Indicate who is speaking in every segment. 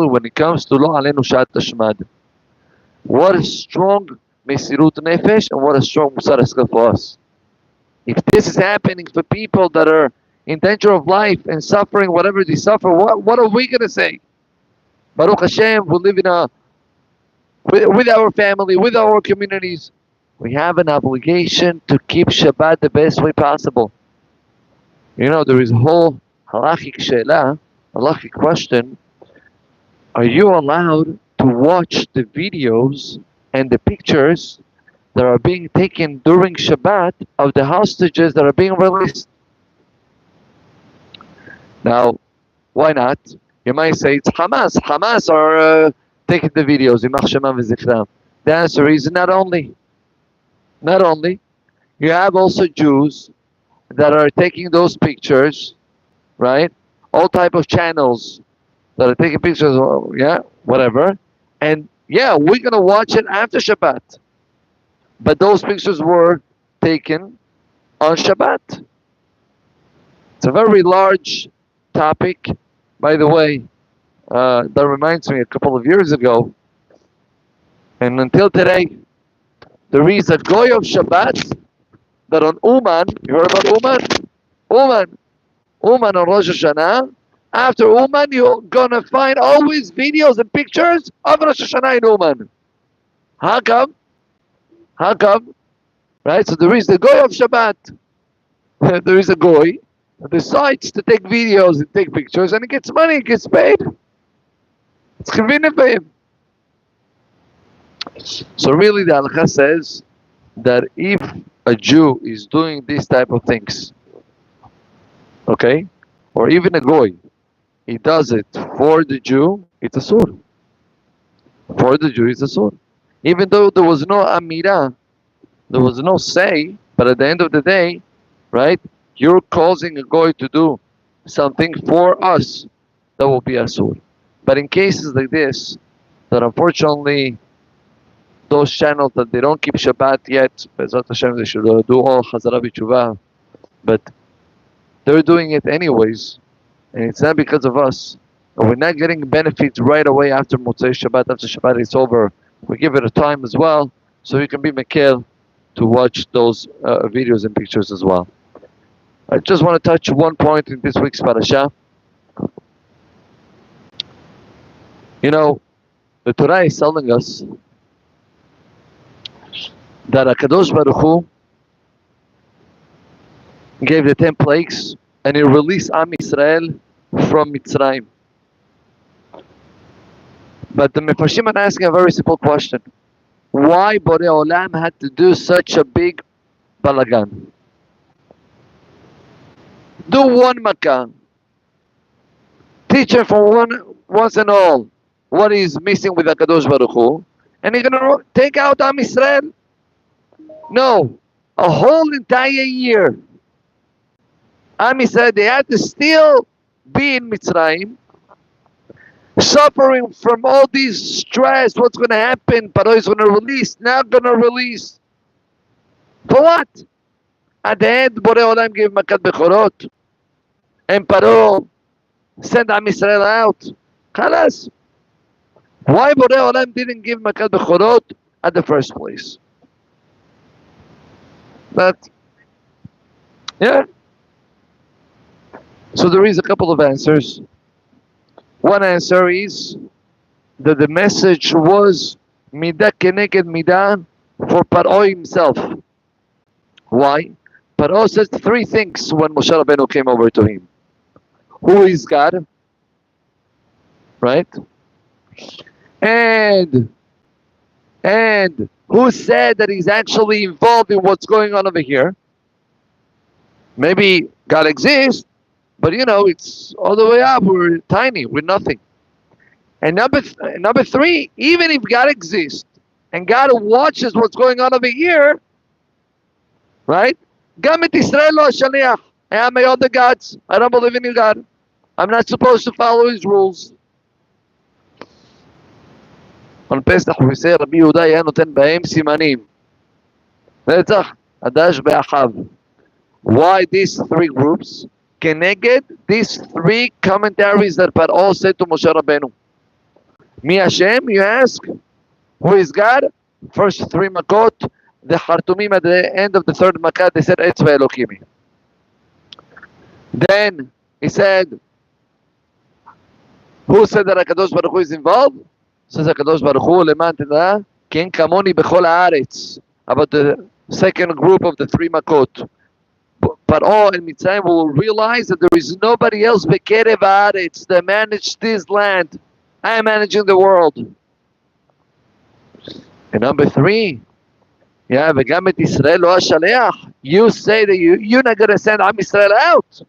Speaker 1: when it comes to Lo Alenu Shat Tashmad. What a strong Mesirut Nefesh and what a strong Musar Haskel for us. If this is happening for people that are in danger of life and suffering whatever they suffer, what are we going to say? Baruch Hashem, we live with our family, with our communities. We have an obligation to keep Shabbat the best way possible. You know, there is a whole halachic she'ela, halachic question. Are you allowed to watch the videos and the pictures that are being taken during Shabbat of the hostages that are being released? Now, why not? You might say it's Hamas. Hamas are taking the videos. The answer is not only. You have also Jews that are taking those pictures, right? All type of channels that are taking pictures, yeah, whatever. And yeah, we're going to watch it after Shabbat. But those pictures were taken on Shabbat. It's a very large topic. By the way, that reminds me, a couple of years ago, and until today, there is a Goy of Shabbat that on Uman, you heard about Uman? Uman on Rosh Hashanah. After Uman, you're going to find always videos and pictures of Rosh Hashanah in Uman. How come? Right? So there is the Goy of Shabbat. There is a Goy that decides to take videos and take pictures, and he gets money, he gets paid. It's convenient for him. So really the halakha says that if a Jew is doing these type of things, okay, or even a Goy, he does it for the Jew, it's a sur. For the Jew, it's a sur. Even though there was no amira, there was no say, but at the end of the day, right, you're causing a Goy to do something for us, that will be a sur. But in cases like this, that unfortunately, those channels that they don't keep Shabbat yet, Bezrat Hashem, they should do all Chazara B'Tshuvah, but they're doing it anyways, and it's not because of us. And we're not getting benefits right away after Motzei Shabbat. After Shabbat is over, we give it a time as well, so you can be mekel to watch those videos and pictures as well. I just want to touch one point in this week's parasha. You know, the Torah is telling us that HaKadosh Baruch Hu gave the 10 plagues and he released Am Yisrael from Mitzrayim. But the Mefarshim are asking a very simple question. Why Borei Olam had to do such a big balagan? Do one makkah. Teach him for once and all what is missing with HaKadosh Baruch Hu, and you're going to take out Am Yisrael? No, a whole entire year. Am Yisrael, they had to still be in Mitzrayim, suffering from all these stress. What's going to happen? Paro is going to release, not going to release. For what? At the end, Borei Olam gave Makat Bechorot, and Paro sent Am Yisrael out. Khalas. Why Borei Olam didn't give Makat Bechorot at the first place? But, yeah. So there is a couple of answers. One answer is that the message was Midah Keneged Midah for Paro himself. Why? Paro says 3 things when Moshe Rabbeinu came over to him. Who is God? Right? And who said that he's actually involved in what's going on over here? Maybe God exists, but you know, it's all the way up. We're tiny. We're nothing. And number 3, even if God exists and God watches what's going on over here, right? Gam et Yisrael lo shaliach. I am my other gods. I don't believe in you, God. I'm not supposed to follow his rules. On Pesach we say Rabbi Yehuda היה נותן בהם סימנים. נצח, הדש באחיו. Why these 3 groups? Keneged these 3 commentaries that Paro said to Moshe Rabbeinu. Mi Hashem, you ask? Who is God? First three makot, the Hartumim at the end of the third makat, they said, Etzva Elokimi. Then he said, who said that HaKadosh Baruch Hu is involved? Says HaKadosh Baruch Hu, Leman Teda, Ken Kamoni Bechol Haaretz. About the second group of the three makot. Paro and Mitzrayim will realize that there is nobody else Bekerev Haaretz that managed this land. I am managing the world. And number three, yeah, V'gam et Yisrael lo hashaleach. You say that you're not going to send Am Yisrael out.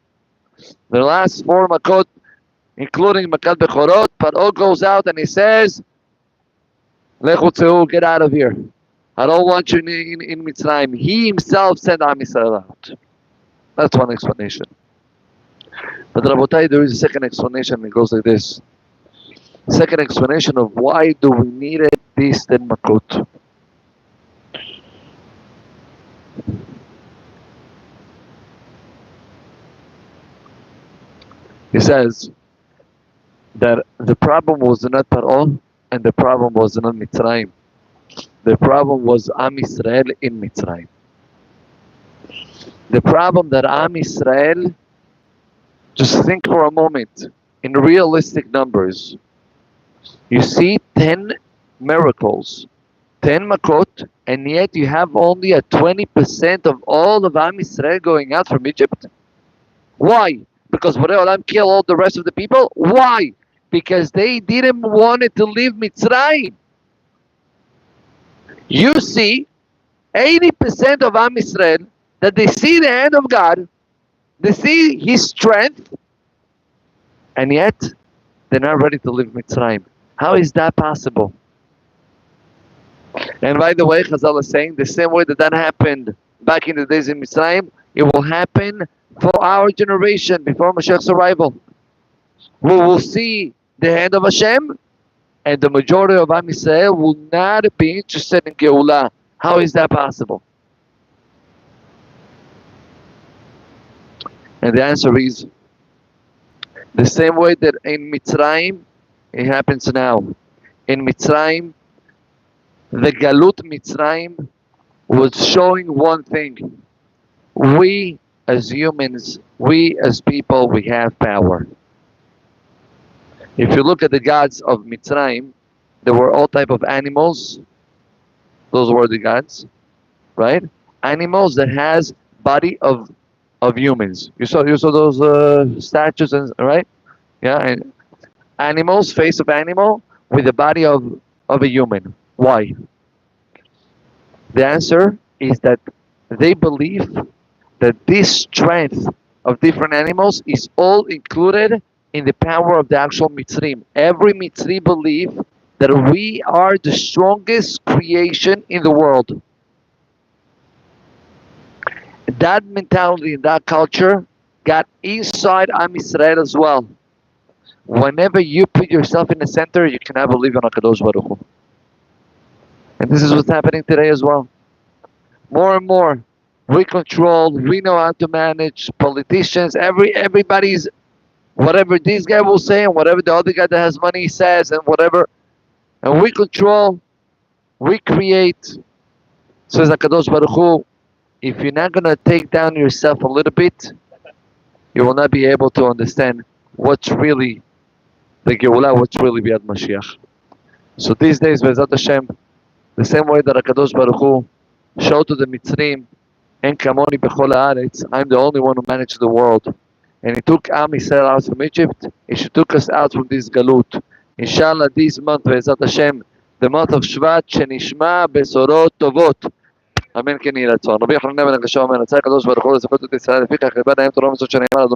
Speaker 1: The last four makot, including Makat Bechorot, Paro goes out and he says, Lechu tzeu, get out of here. I don't want you in Mitzrayim. He himself sent Am Yisrael out. That's one explanation. But Rabotai, there is a second explanation. It goes like this. Second explanation of why do we need these 10 makot. He says that the problem was not Paro and the problem was not Mitzrayim. The problem was Am Yisrael in Mitzrayim. The problem that Am Yisrael, just think for a moment, in realistic numbers, you see 10 miracles, 10 makot, and yet you have only a 20% of all of Am Yisrael going out from Egypt. Why? Because Borei Olam killed all the rest of the people? Why? Because they didn't want to leave Mitzrayim. You see, 80% of Am Yisrael, that they see the hand of God, they see His strength, and yet they're not ready to leave Mitzrayim. How is that possible? And by the way, Chazal is saying, the same way that happened back in the days in Mitzrayim, it will happen for our generation before Mashiach's arrival. We will see the hand of Hashem, and the majority of Am Yisrael will not be interested in Geulah. How is that possible? And the answer is, the same way that in Mitzrayim, it happens now. In Mitzrayim, the Galut Mitzrayim was showing one thing. We as humans, we as people, we have power. If you look at the gods of Mitzrayim, there were all type of animals. Those were the gods, right? Animals that has body of humans. You saw those statues, and right? Yeah, and animals, face of animal with the body of a human. Why? The answer is that they believe that this strength of different animals is all included in the power of the actual Mitzrim. Every Mitzri believe that we are the strongest creation in the world. That mentality, that culture got inside Am Yisrael as well. Whenever you put yourself in the center, you cannot believe in HaKadosh Baruch Hu. And this is what's happening today as well. More and more, we control, we know how to manage, politicians, everybody's, whatever this guy will say and whatever the other guy that has money says and whatever. And we control, we create. Says HaKadosh Baruch Hu, if you're not going to take down yourself a little bit, you will not be able to understand what's really the Geulah, what's really B'yad Mashiach. So these days, Be'ezat Hashem, the same way that HaKadosh Baruch Hu showed to the Mitzrim, En kamoni bechol haaretz, I'm the only one who managed the world. And He took Am Yisrael out from Egypt, He took us out from this galut. Inshallah, this month, Be'ezat Hashem, the month of Shvat, Shenishma Besorot Tovot. אמן כן יהי רצון. רבי יוחנן בן הגשם אומר, רצה הקדוש ברוך הוא לזכות את ישראל לפיכך לבד ההם תורה ומצוות שנאמר אדוני